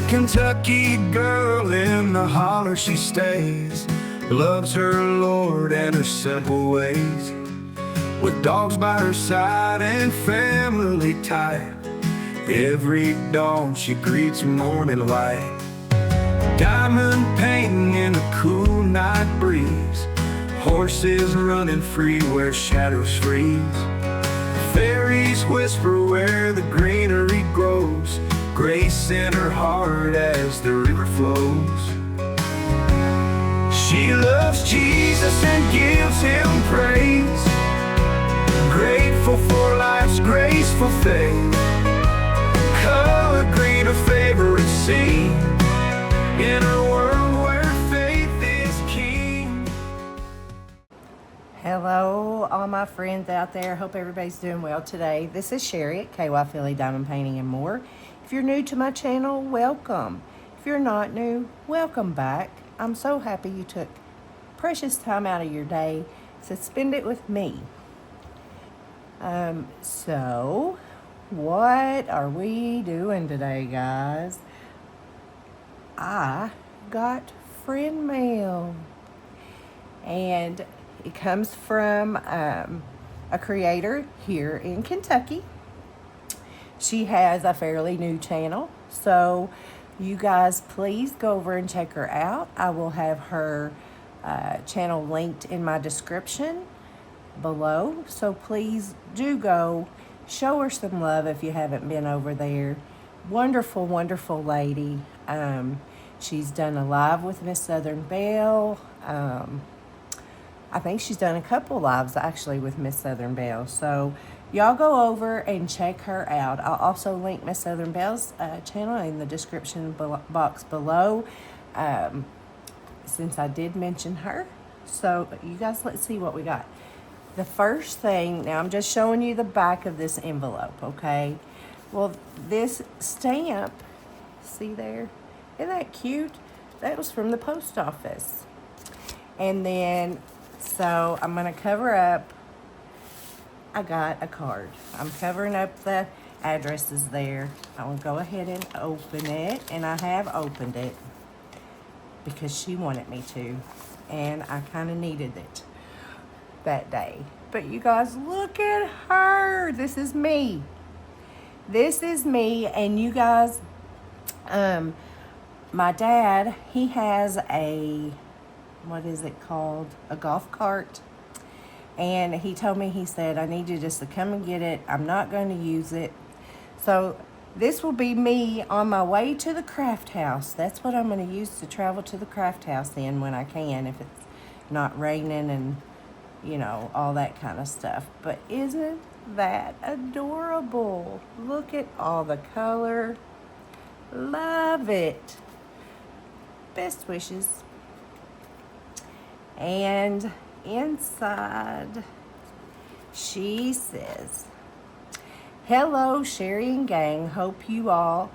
Kentucky girl, in the holler she stays, loves her Lord and her simple ways. With dogs by her side and family tight, every dawn she greets morning light. Diamond painting in a cool night breeze, horses running free where shadows freeze. Fairies whisper where the greenery grows, grace in her heart as the river flows. She loves Jesus and gives him praise, grateful for life's graceful faith. Color green, her favorite scene, in a world where faith is king. Hello, all my friends out there. Hope everybody's doing well today. This is Sherry at KY Philly Diamond Painting and More. If you're new to my channel, welcome. If you're not new, welcome back. I'm so happy you took precious time out of your day to spend it with me. So, what are we doing today, guys? I got friend mail, and it comes from a creator here in Kentucky. She has a fairly new channel, so you guys please go over and check her out. I will have her channel linked in my description below, so please do go show her some love if you haven't been over there. Wonderful, wonderful lady. She's done a live with Miss Southern Belle. I think she's done a couple lives actually with Miss Southern Belle. So y'all go over and check her out. I'll also link Miss Southern Belle's channel in the description box below, since I did mention her. So you guys, let's see what we got. The first thing, now I'm just showing you the back of this envelope, okay? Well, this stamp, see there? Isn't that cute? That was from the post office. And then, so I'm gonna cover up, I got a card. I'm covering up the addresses there. I will go ahead and open it, and I have opened it because she wanted me to, and I kind of needed it that day. But you guys, look at her. This is me. This is me, and you guys, my dad, he has a, what is it called? A golf cart. And he told me, he said, I need you just to come and get it. I'm not going to use it. So this will be me on my way to the craft house. That's what I'm going to use to travel to the craft house in when I can, if it's not raining and, you know, all that kind of stuff. But isn't that adorable? Look at all the color. Love it. Best wishes. And inside, she says, hello, Sherry and gang. Hope you all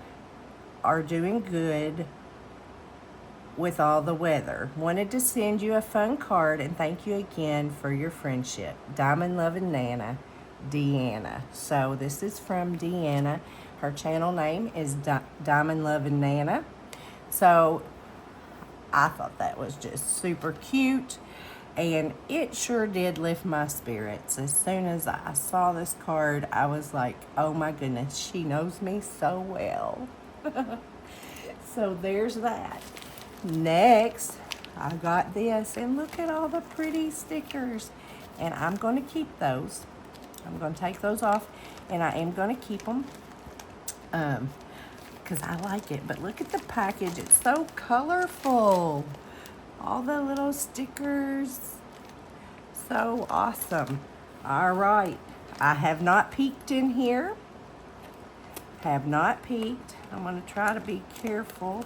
are doing good with all the weather. Wanted to send you a fun card and thank you again for your friendship. Diamondlovingnana, Deanna. So this is from Deanna. Her channel name is Diamondlovingnana. So I thought that was just super cute, and it sure did lift my spirits. As soon as I saw this card, I was like, oh my goodness, she knows me so well. So there's that. Next, I got this, and look at all the pretty stickers, and I'm going to keep those. I'm going to take those off, and I am going to keep them because I like it. But look at the package. It's so colorful. All the little stickers. So awesome. All right. I have not peeked in here. Have not peeked. I'm going to try to be careful.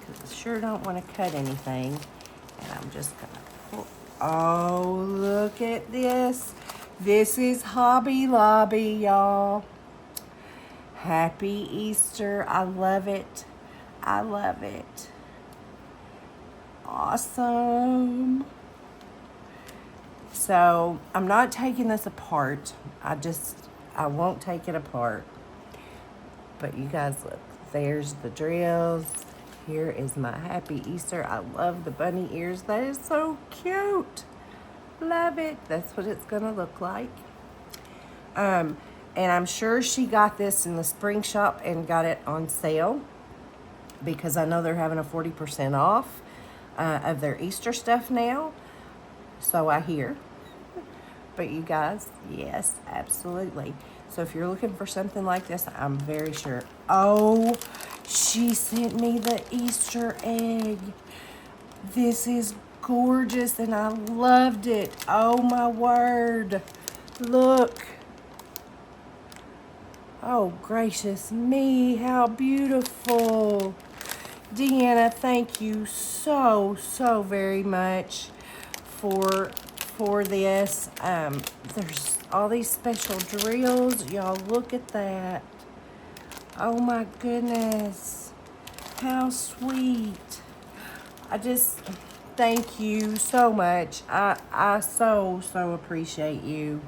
Because I sure don't want to cut anything. And I'm just going to pull. Oh, look at this. This is Hobby Lobby, y'all. Happy Easter. I love it. I love it. Awesome. So I'm not taking this apart. I won't take it apart. But you guys look, there's the drills. Here is my Happy Easter. I love the bunny ears. That is so cute. Love it. That's what it's gonna look like. And I'm sure she got this in the spring shop and got it on sale, because I know they're having a 40% off of their Easter stuff now. So I hear. But you guys, yes, absolutely. So if you're looking for something like this, I'm very sure. Oh, she sent me the Easter egg. This is gorgeous and I loved it. Oh my word. Look. Oh, gracious me, how beautiful. Deanna, thank you so very much for this. There's all these special drills. Y'all look at that. Oh my goodness. How sweet. I just thank you so much. I so appreciate you.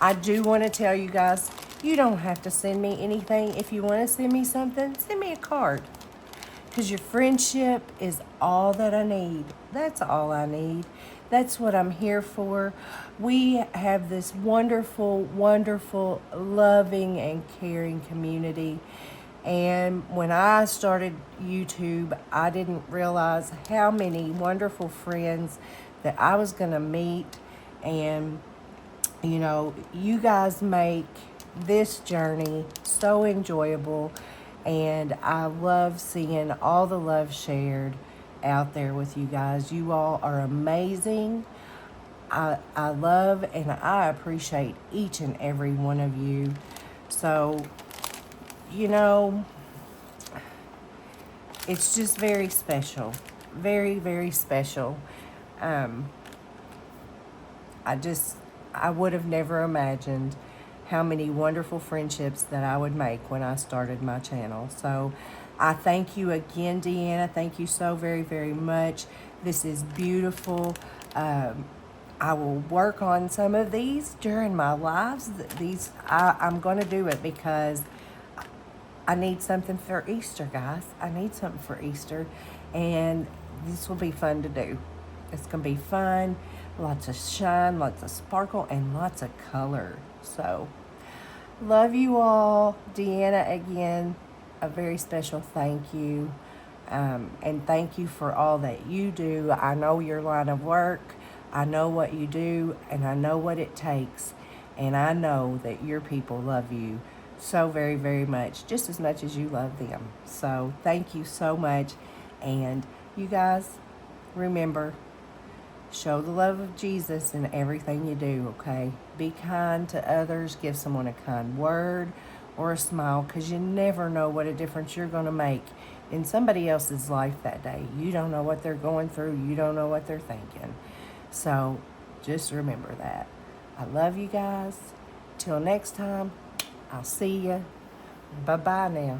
I do want to tell you guys, you don't have to send me anything. If you want to send me something, send me a card. Because your friendship is all that I need. That's all I need. That's what I'm here for. We have this wonderful, wonderful, loving and caring community. And when I started YouTube, I didn't realize how many wonderful friends that I was going to meet. And, you know, you guys make this journey so enjoyable. And I love seeing all the love shared out there with you guys. You all are amazing. I love and I appreciate each and every one of you. So, you know, it's just very special. Very special. I would have never imagined how many wonderful friendships that I would make when I started my channel. So I thank you again, Deanna. Thank you so very much. This is beautiful. I will work on some of these during my lives. I'm going to do it because I need something for Easter, guys. I need something for Easter, and this will be fun to do. It's going to be fun. Lots of shine, lots of sparkle, and lots of color. So, love you all. Deanna, again, a very special thank you. And thank you for all that you do. I know your line of work. I know what you do, and I know what it takes. And I know that your people love you so very much, just as much as you love them. So, thank you so much. And you guys, remember, show the love of Jesus in everything you do, okay? Be kind to others. Give someone a kind word or a smile, because you never know what a difference you're going to make in somebody else's life that day. You don't know what they're going through. You don't know what they're thinking. So just remember that. I love you guys. Till next time, I'll see you. Bye-bye now.